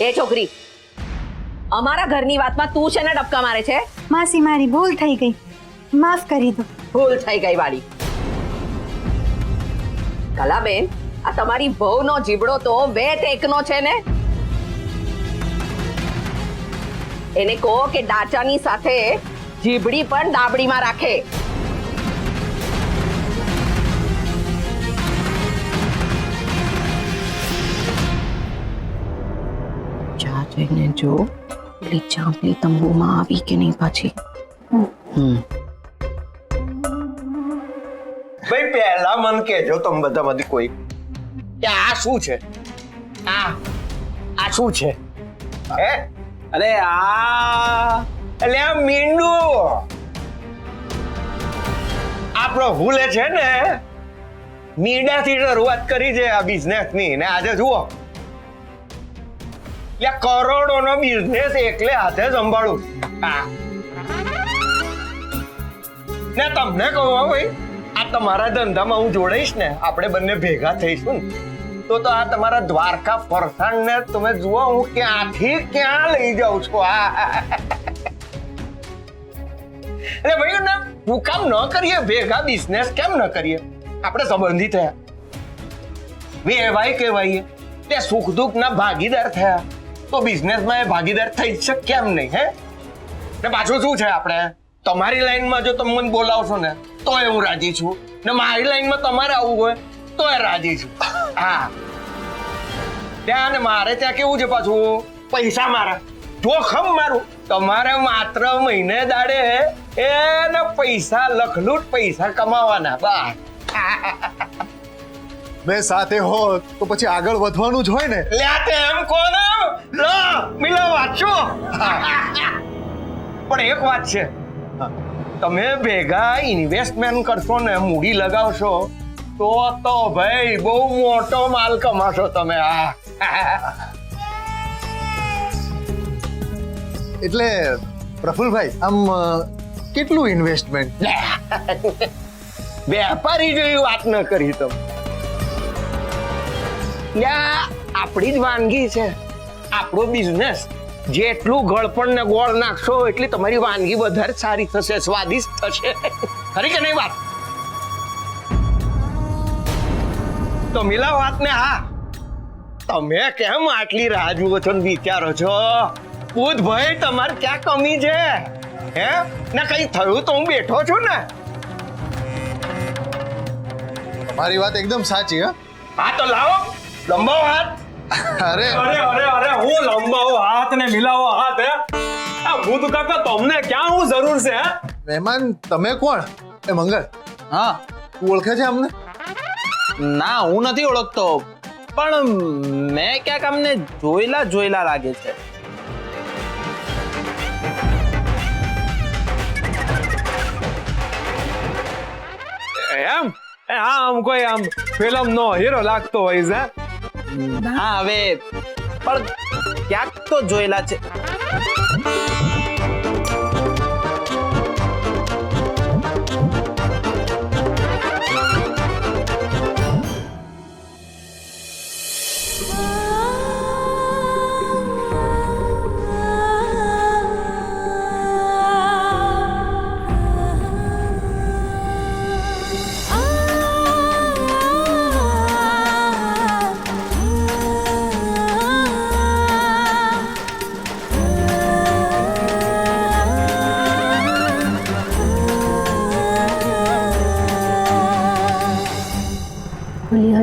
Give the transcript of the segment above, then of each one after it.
એ છોકરી, અમારા ઘરની વાતમાં તું છે ને ડબકા મારે છે? માસી મારી ભૂલ થઈ ગઈ, માફ કરી દો. ભૂલ થઈ ગઈ વાળી. કલાબેન, આ તમારી વહુનો જીબડો તો બે ટેકનો છે ને. એને કહો કે ડાચાની સાથે જીબડી પણ ડાબડીમાં રાખે. જા જઈને જો પેલી ચાંપલી તંબુમાં આવી કે નહીં પાછી. ભાઈ પહેલા મન કહેજો તમે બધામાંથી કોઈ કે આ શું છે? આ શું છે? હે? અરે એટલે આ મીંડું આપણો ભૂલે છે ને, મીંડાથી શરૂઆત કરી છે આ બિઝનેસની, ને આજે જુઓ કરોડોનો બિઝનેસ એકલે હાથે સંભાળું. ને તમને કહું ભાઈ, આ તમારા ધંધામાં હું જોડાઈશ ને, આપણે બંને ભેગા થઈશું ને, તો આ તમારા દ્વારકા ફરસાણ ને તમે જુઓ હું ક્યાંથી ક્યાં લઈ જાઉં છું. એટલે ભાઈ ને હું કામ ન કરીએ ભેગા બિઝનેસ કેમ ન કરીએ? આપણે સંબંધી થયા, વેવાય કહેવાય, તે સુખ દુઃખ ના ભાગીદાર થયા, તો બિઝનેસમાં એ ભાગીદાર થઈ શકે કેમ નહીં? હે ને પાછું શું છે, આપણે તમારી લાઈનમાં જો તમે મને બોલાવશો ને તોય હું રાજી છું, ને મારી લાઈનમાં તમારે આવવું હોય તોય રાજી છું. હા, ત્યાં ને મારે ત્યાં કેવું છે પાછું, પૈસા મારા, જોખમ મારું. તમારે માત્ર મહિને દાડે એને પૈસા લખલૂટ પૈસા કમાવાના. બસ મેં સાથે હોત તો પછી આગળ વધવાનું જ હોય ને. લ્યા તે એમ કોને લો મિલો વાંચો. પણ એક વાત છે, તમે ભેગા ઇન્વેસ્ટમેન્ટ કરશો ને, મૂડી લગાવશો તો ભાઈ બહુ મોટો માલ કમાશો તમે. એટલે પ્રફુલભાઈ, આમ કેટલું ઇન્વેસ્ટમેન્ટ? વેપારી જેવી વાત ન કરી તમે. આપણી જ વાનગી છે, આપણો બિઝનેસ. જેટલું ગળપણ ને ગોળ નાખશો એટલી તમારી વાનગી વધારે સારી થશે, સ્વાદિષ્ટ થશે. ખરી કે નહીં વાત? તો મિલા વાત ને. હા, તમે કેમ આટલી રાહ જુઓ છો ને વિચારો છો? ભાઈ તમારે ક્યાં કમી છે? હે ને કઈ થયું તો હું બેઠો છું ને. તમારી વાત એકદમ સાચી. હા તો લાવો, લંબાવો હાથ. અરે હું લંબાવો હાથ ને મિલાવો હાથ. હે આ ભૂત કાકા, તમને ક્યાં હું જરૂર છે? હે મહેમાન, તમે કોણ? એ મંગળ, હા, તું ઓળખે છે અમને? ના હું નથી ઓળખતો, પણ મેં ક્યાંક અમને જોયેલા લાગે છે. એમ આમ કોઈ આમ ફિલ્મ નો હીરો લાગતો હોય છે. હા, હવે પણ ક્યાંક તો જોયેલા છે.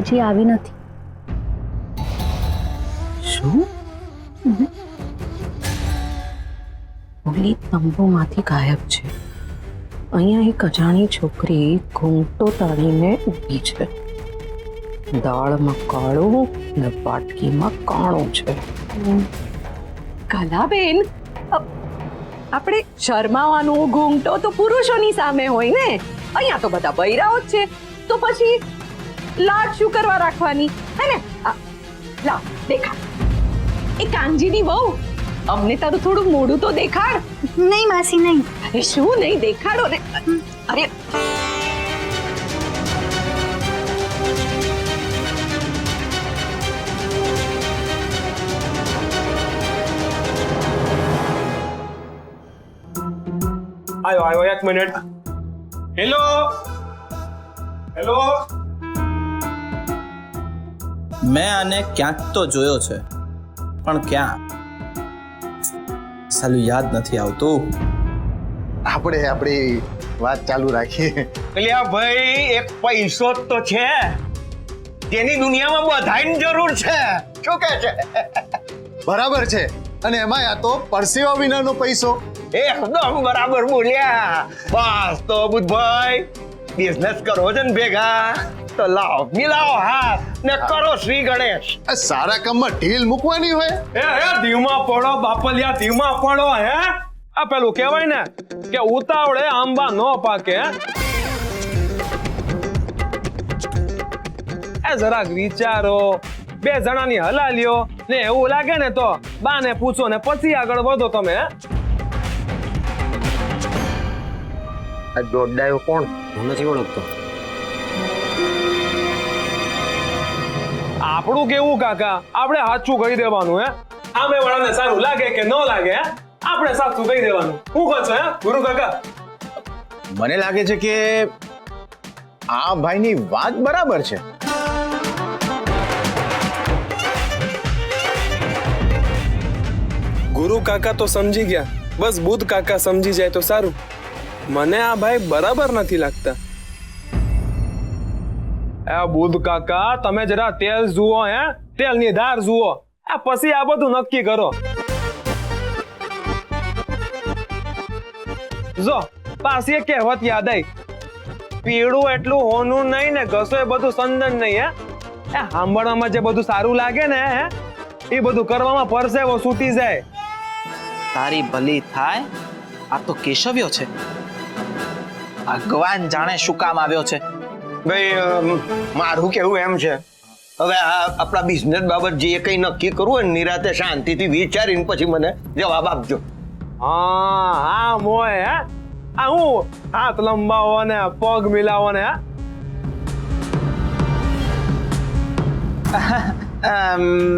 હજી આવી નથી. શું? ઓલી તંબુમાંથી ગાયબ છે. અહીંયા એક અજાણી છોકરી ઘૂંટો તાળીને ઊભી છે. દાળમાં કાળું ને વાટકીમાં કાણું છે. કલાબેન, આપણે શરમાવાનું ઘૂંટો તો પુરુષોની સામે હોય ને. અહીંયા તો બધા બૈરાઓ જ છે, તો પછી લાડ શું કરવા રાખવાની? હે ને? લાવ દેખાડ. એ કાંજીની વહુ, અમને તારું થોડું મોઢું તો દેખાડ. નહીં માસી, નહીં. અરે શું નહીં, દેખાડો ને. અરે આયો 1 મિનિટ. Hello hello. મેં આને ક્યાંક તો જોયો છે, પણ ક્યાં સાલું યાદ નથી આવતું. આપણે આપણી વાત ચાલુ રાખીએ. અલ્યા ભાઈ, એક પૈસો જ તો છે તેની દુનિયામાં બધાની જરૂર છે. શું કહે છે? બરાબર છે. અને એમાં આ તો પરસેવા વિનાનો પૈસો. એકદમ બરાબર બોલ્યા. બસ તો બુધભાઈ, બિઝનેસ કરો છે ને ભેગા, તો લાવો મિલાવો હાથ ને કરો શ્રી ગણેશ. આ સારા કામમાં ઢીલ મૂકવાની હોય. એ ધીમા પડો બાપલિયા, ધીમા પડો. હે આ પેલું કહેવાય ને કે ઉતાવળે આંબા નો પાકે. એ જરાક વિચારો, 2 જણાની હલાલ્યો ને એવું લાગે ને તો બાને પૂછો ને પછી આગળ વધો તમે. આ જોડાયો કોણ? હું નથી ઓળખતો. આપણું કેવું કાકા, આપણે સાચું કહી દેવાનું. હે સામે વાળાને સારું લાગે કે ન લાગે, આપણે સાચું કહી દેવાનું. શું કહો છો હે ગુરુ કાકા? મને લાગે છે કે આ ભાઈની વાત બરાબર છે. ગુરુ કાકા તો સમજી ગયા, બસ બુધ કાકા સમજી જાય તો સારું. મને આ ભાઈ બરાબર નથી લાગતા. આ બુધ કાકા, તમે જરા તેલ જુઓ. હે તેલની ધાર જુઓ, આ પછી આ બધું નક્કી કરો. જો પાછી એક કહેવત યાદ આવી, પીળું એટલું હોનું નહીં ને ઘસો એ બધું સંદન નહીં. હે એ સાંભળવામાં જે બધું સારું લાગે ને, હે એ બધું કરવામાં પરસેવો છૂટી જાય. તારી ભલી થાય. આ તો કેશવ્યો છે. ભગવાન જાણે શું કામ આવ્યો છે. ભાઈ, મારું કેવું એમ છે, હવે આ આપણા બિઝનેસ બાબત જે કંઈ નક્કી કરવું હોય ને, નિરાતે શાંતિથી વિચારીને પછી મને જવાબ આપજો. હા મોય. હે આ હું હાથ લંબાવો ને પગ મિલાવો ને.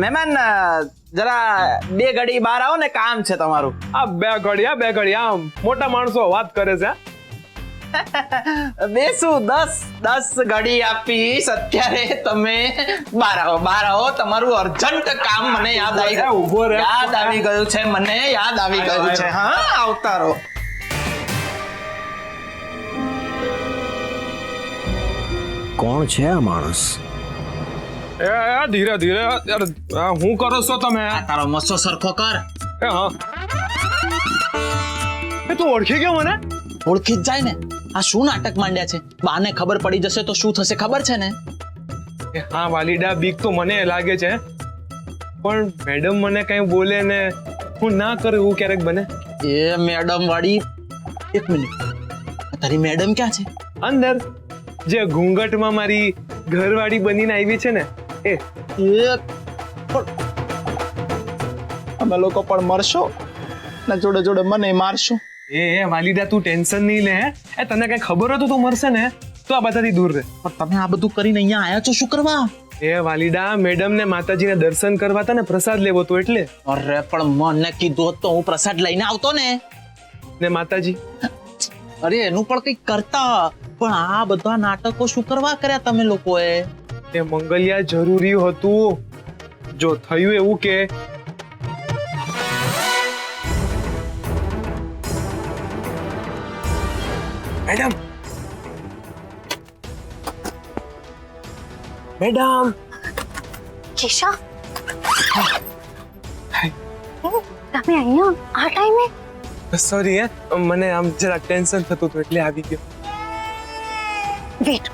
મહેમાન જરા 2 ઘડી બહાર આવો ને, કામ છે તમારું. આ 2 ઘડી આમ મોટા માણસો વાત કરે છે. બેસું 10 ઘડી આપીશ. અત્યારે તમે બહાર આવો. તમારું અર્જન્ટ કામ મને યાદ આવી ગયું. ઉભો રહે. યાદ આવી ગયું છે, મને યાદ આવી ગયું છે. હા, આવતા રહો. કોણ છે આ માણસ? એ ધીરે ધીરે. હું કરો છો તમે? તારો મસ્સો સરખો કર. એ હા, એ તું ઓળખી ગયો મને? ઓળખી જ જાય ને. આ શું નાટક માંડ્યા છે? બાને ખબર પડી જશે તો શું થશે ખબર છે ને? એ હા વાલીડા, બીક તો મને લાગે છે, પણ મેડમ મને કઈ બોલે ને હું ના કરું એવું ક્યારેક બને. એ મેડમ વાળી, 1 મિનિટ. તારી મેડમ ક્યાં છે? અંદર જે ઘૂંઘટમાં મારી ઘરવાળી બનીને આવી છે ને, એ અમે લોકો પણ મરશો ને જોડે જોડે મને મારશો. એ વાલીડા તું ટેન્શન નહીં લે. એ તને કઈ ખબર હતું તું મરશે ને તો આ બધાથી દૂર રહે. પણ તમે આ બધું કરીને અહીંયા આયા છો શું કરવા? એ વાલીડા, મેડમ ને માતાજીને દર્શન કરવા હતા ને, પ્રસાદ લેવો તો એટલે. અરે પણ મને કીધું હોત તો હું પ્રસાદ લઈને આવતો ને. ને માતાજી, અરે એનું પણ કઈક કરતા. પણ આ બધા નાટકો શું કરવા કર્યા તમે લોકોએ? એ મંગલિયા જરૂરી હતું. જો થયું એવું કે મેડમ કેશવ, તમે અહીંયા આ ટાઈમે? સોરી. મને આમ જરા ટેન્શન થતું હતું એટલે આવી ગયો. વેટ.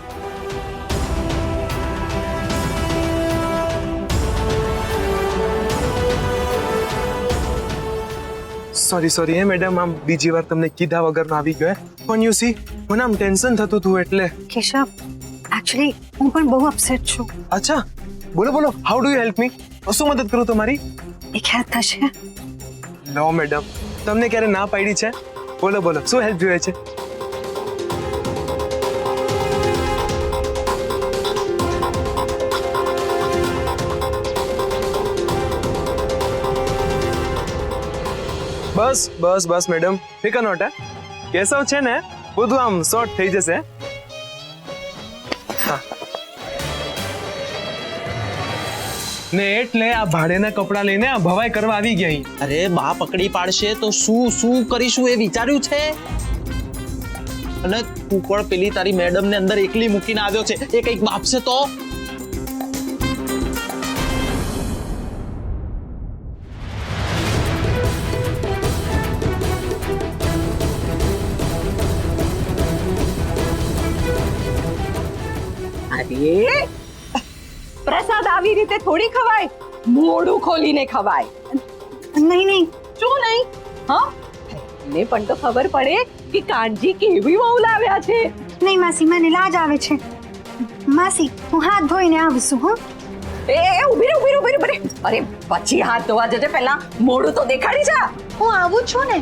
સોરી હે મેડમ, આમ બીજી વાર તમને કીધા વગરનો આવી ગયો. પણ યુ સી, મને આમ ટેન્શન થતું હતું એટલે. કેશવ, એકચ્યુઅલી હું પણ બહુ અપસેટ છું. અચ્છા, બોલો how do you help me? શું મદદ કરું તમારી? એક હેલ્પ થશે? નો મેડમ, તમને ક્યારે ના પાડી છે? બોલો શું હેલ્પ જોઈએ છે? બસ મેડમ, ફિકર નોટ. કેશવ છે ને બધું આમ શોર્ટ થઈ જશે. ને એટલે આ ભાડેના કપડા લઈને આ ભવાઈ કરવા આવી ગયા અહીં. અરે બા પકડી પાડશે તો શું કરીશું એ વિચાર્યું છે? અને તું પણ પેલી તારી મેડમ ને અંદર એકલી મૂકીને આવ્યો છે, એ કંઈક બાપશે તો? અરે પ્રસાદ આવી રીતે થોડી ખવાય, મોઢું ખોલીને ખવાય. નહીં શું નહીં? હા, ને પણ તો ખબર પડે કે કાનજી કેવી વહુ લાવ્યા છે. નહીં માસી, મને લાજ આવે છે. માસી, હું હાથ ધોઈને આવું છું. હો ઉભી રે. અરે પછી હાથ ધોવા જજે, પહેલા મોઢું તો દેખાડી જા. હું આવું છું ને.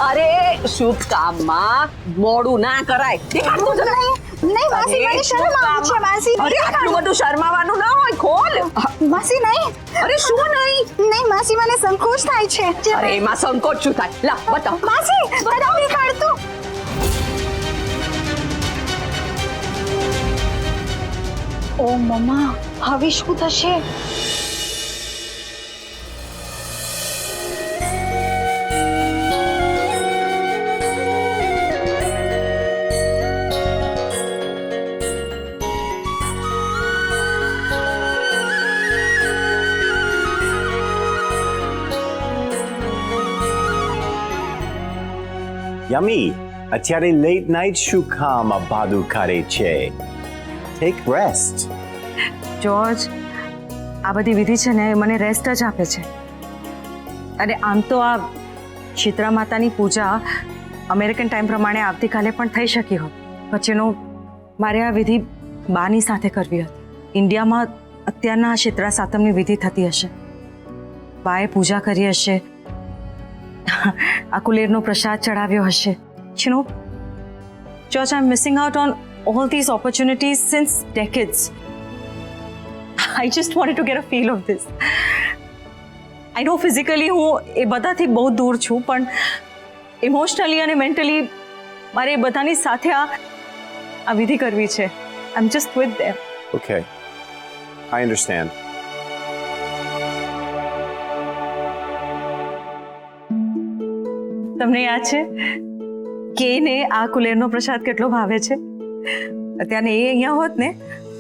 અરે શુભ કામમાં મોડું ના કરાય. દેખાડતું જરા. નહીં માસી, મને શરમ આવે છે. માસી, અરે આટલું બધું શરમાવાનું ના હોય, ખોલ. માસી નહીં. અરે શું નહીં? નહીં માસી, મને સંકોચ થાય છે. અરે એમાં સંકોચ શું થાય? લા બતાવ. માસી, બતાવ દેખાડતું. ઓ મમ્મા, હવે શું થશે? યમી, અત્યારે લેટ નાઇટ શું કામ આ બાદુ કરે છે? Tech rest. જ્યોર્જ, આ બધી વિધિ છે ને એ મને રેસ્ટ જ આપે છે. અને આમ તો આ શીતળા માતાની પૂજા અમેરિકન ટાઈમ પ્રમાણે આવતીકાલે પણ થઈ શકી હોત, વચ્ચેનો મારે આ વિધિ બાની સાથે કરવી હતી. ઇન્ડિયામાં અત્યારના શીતળા સાતમની વિધિ થતી હશે, બાએ પૂજા કરી હશે, આ કુલેરનો પ્રસાદ ચડાવ્યો હશે. You know, George, I'm missing out on all these opportunities since decades. I just wanted to get a feel of this. I know physically હું એ બધાથી બહુ દૂર છું, પણ ઇમોશનલી અને મેન્ટલી મારે એ બધાની સાથે આ વિધિ કરવી છે. I'm just with them. Okay, I understand. તમને યાદ છે કે એને આ કુલેરનો પ્રસાદ કેટલો ભાવે છે? અત્યારે એ અહીંયા હોત ને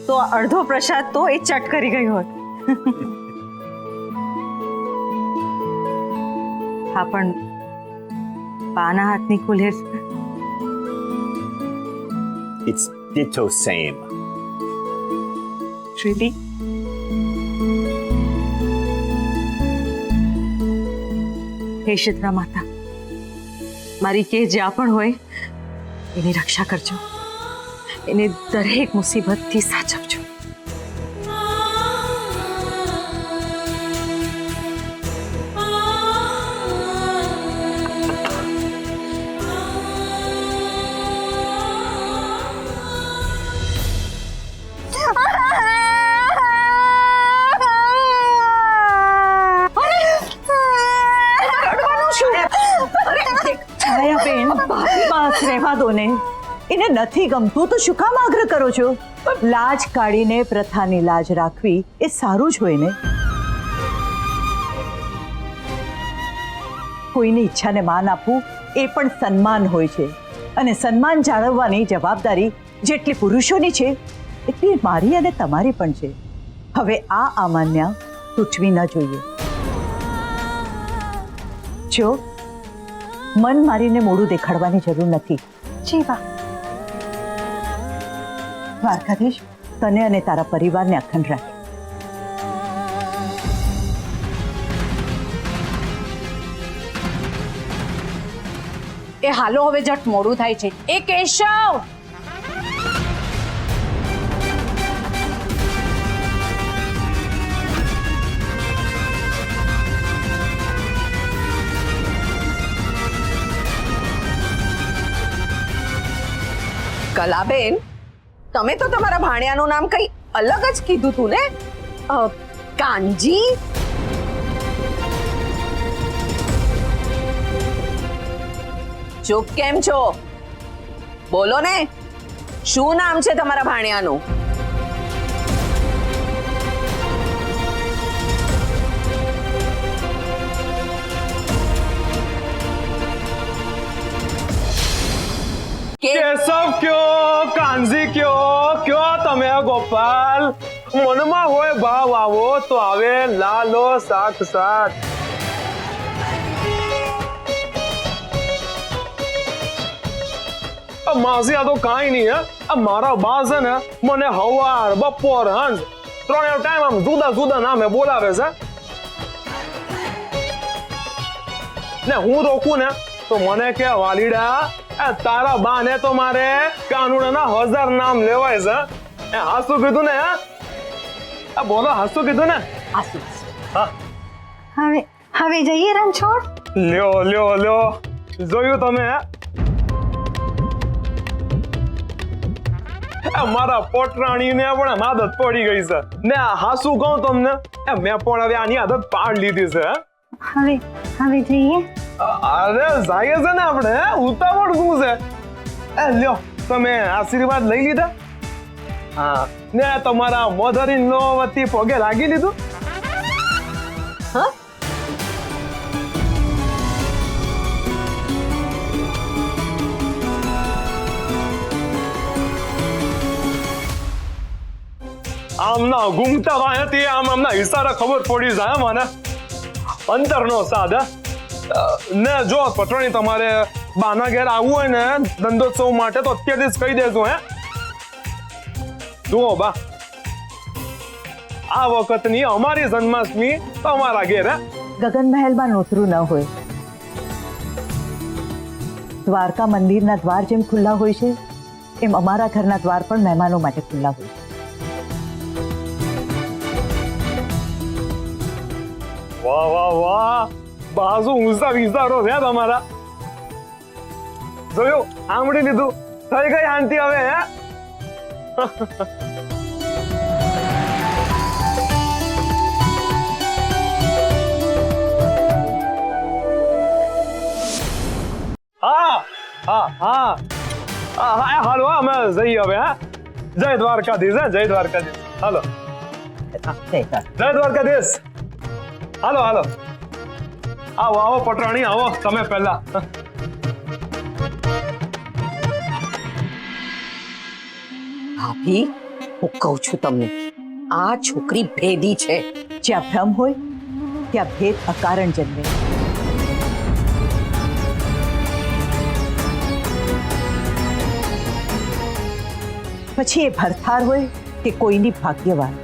તો અડધો પ્રસાદ તો એ ચટ કરી ગઈ હોત. હા, પણ બાના હાથની કુલેર It's ditto same. શ્રીતિ, હે શીતળા માતા, મારી કે જ્યાં પણ હોય એની રક્ષા કરજો, એને દરેક મુસીબતથી સાચવજો. છાયાબેન, બસ રહેવા દો ને. એને નથી ગમતું તો શું કામ આગ્રહ કરો છો? લાજ કાઢીને પ્રથાની લાજ રાખવી એ સારું જ હોય ને. કોઈની ઈચ્છાને માન આપવું એ પણ સન્માન હોય છે, અને સન્માન જાળવવાની જવાબદારી જેટલી પુરુષોની છે એટલી મારી અને તમારી પણ છે. હવે આ અમાન્યા તૂટવી ન જોઈએ. જો મન મારીને મોઢું દેખાડવાની જરૂર નથી. જીવા, દ્વારકાધીશ તને અને તારા પરિવારને અખંડ રાખે. એ હાલો હવે જટ મોડું થાય છે. એ કેશવ, કલાબેન, તમે તો તમારા ભાણિયાનું નામ કઈ અલગ જ કીધું તું ને? કાનજી? ચૂપ કેમ છો? બોલો ને, શું નામ છે તમારા ભાણિયાનું? કેશવ કયો, કાનજી કયો તમે ગોપાલ? મનમાં હોય ભાવ આવો તો આવે લાલો સાથ સાથ. માસી આ તો કાંઈ નહીં હે. આ મારા બા છે ને મને હવાર બપોર હંજ ત્રણેય ટાઈમ આમ જુદા જુદા નામે બોલાવે છે ને હું રોકું ને તો મને કે વાલીડા તારા બા ને તો મારે કાનુડાના 1000 નામ લેવાય છે. હાસુ કીધું ને? બોલો, હાસુ કીધું ને? હા, હવે જઈએ રણછોડ. લ્યો જોયું તમે? મારા પોટરાણીને પણ આદત પડી ગઈ છે ને. હાસુ કહું તમને, મેં પણ હવે આની આદત પાડી લીધી છે. હવે જઈએ. અરે જાય છે ને આપણે, ઉતાવળ શું છે? લ્યો તમે આશીર્વાદ લઈ લીધા? હા, ને તમારા મધર ઇન લો વતી પગે લાગી લીધું? હા, આમના ગુમતા વાંયથી આમના ઈશારા ખબર પડી જાય મને. અંતરનો સાદ ને. જો પટરાણી તમારે બાના ઘેર આવવું હોય ને ધંધોત્સવ માટે તો અત્યારથી જ કહી દેજો. જુઓ બા, આ વખતની અમારી જન્માષ્ટમી તમારા ઘેર. ગગન મહેલમાં નોતરું ન હોય, દ્વારકા મંદિરના દ્વાર જેમ ખુલ્લા હોય છે એમ અમારા ઘરના દ્વાર પણ મહેમાનો માટે ખુલ્લા હોય છે. વાહ, બાજુ ઊંચા વિચારો છે તમારા. જોયું, સાંભળી લીધું, થઈ ગઈ શાંતિ હવે. હાલો, અમે જઈએ હવે. જય દ્વારકાધીશ. જય દ્વારકાધીશ. હાલો, જય દ્વારકાધીશ. હાલો, આવો પટરાણી, આવો તમે પહેલા. ભાભી, હું કહું છું તમને, આ છોકરી ભેદી છે. જ્યાં ભ્રમ હોય ત્યાં ભેદ અકારણ જન્મે. પછી એ ભરથાર હોય કે કોઈની ભાગ્યવાન.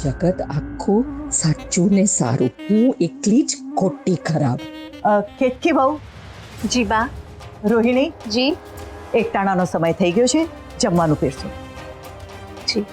જગત આખું સાચું ને સારું, હું એકલી જ ખોટી ખરાબ. કેતકી બહુ. જી બા. રોહિણી, જી. એકટાણાનો સમય થઈ ગયો છે, જમવાનું પીરસો. જી.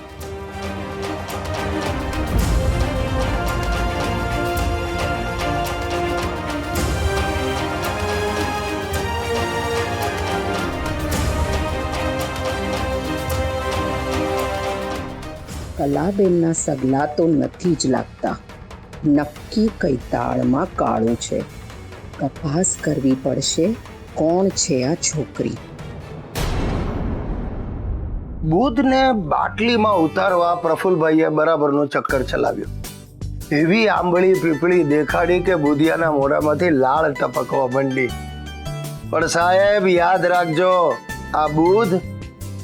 કલાબેનના સગલા તો નથી જ લાગતા. નક્કી કઈ તાળમાં કાળું છે. તપાસ કરવી પડશે, કોણ છે આ છોકરી. બુધને બાટલીમાં ઉતારવા પ્રફુલભાઈએ બરાબરનો ચક્કર ચલાવ્યો. એવી આંબળી પીપળી દેખાડી કે બુધિયાના મોઢામાંથી લાળ ટપકવા માંડી. પણ સાહેબ યાદ રાખજો, આ બુધ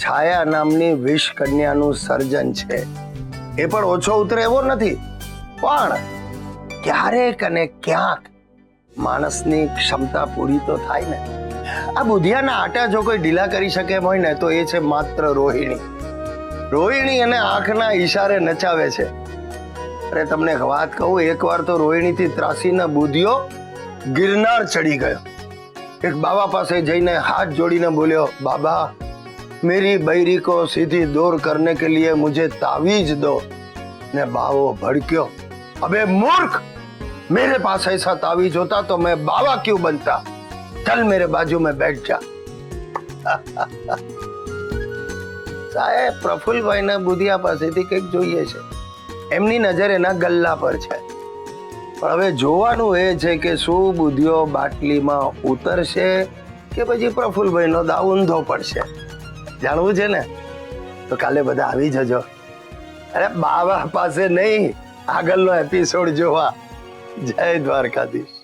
છાયા નામની વિષ કન્યાનું સર્જન છે. એ પણ ઓછો ઉતરે એવો નથી, પણ ક્યારેક અને ક્યાંક માણસની ક્ષમતા પૂરી તો થાય ને. આ બુધિયાના આટા જો કોઈ ઢીલા કરી શકે એમ હોય ને તો એ છે માત્ર રોહિણી. રોહિણી અને આંખના ઈશારે નચાવે છે. અરે તમને વાત કહું, એકવાર તો રોહિણીથી ત્રાસીના બુધિયો ગિરનાર ચડી ગયો. એક બાબા પાસે જઈને હાથ જોડીને બોલ્યો, બાબા मेरी बैरी को सीधी दौर करने के लिए मुझे तावीज दो. ने बाबो भड़क्यो, अबे मूर्ख, मेरे पास ऐसा तावीज होता तो मैं बाबा क्यों बनता. चल मेरे बाजू में बैठ जा. साहेब પ્રફુલભાઈ ના બુધિયા પાસેથી કંઈક જોઈએ છે. એમની નજર એના ગલ્લા પર છે. પણ હવે જોવાનું એ છે કે શું બુદ્ધિઓ બાટલીમાં ઉતરશે કે પછી પ્રફુલભાઈનો દાવ ઊંધો પડશે. જાણવું છે ને તો કાલે બધા આવી જજો. અરે બાબા પાસે નહીં, આગળનો એપિસોડ જોવા. જય દ્વારકાધીશ.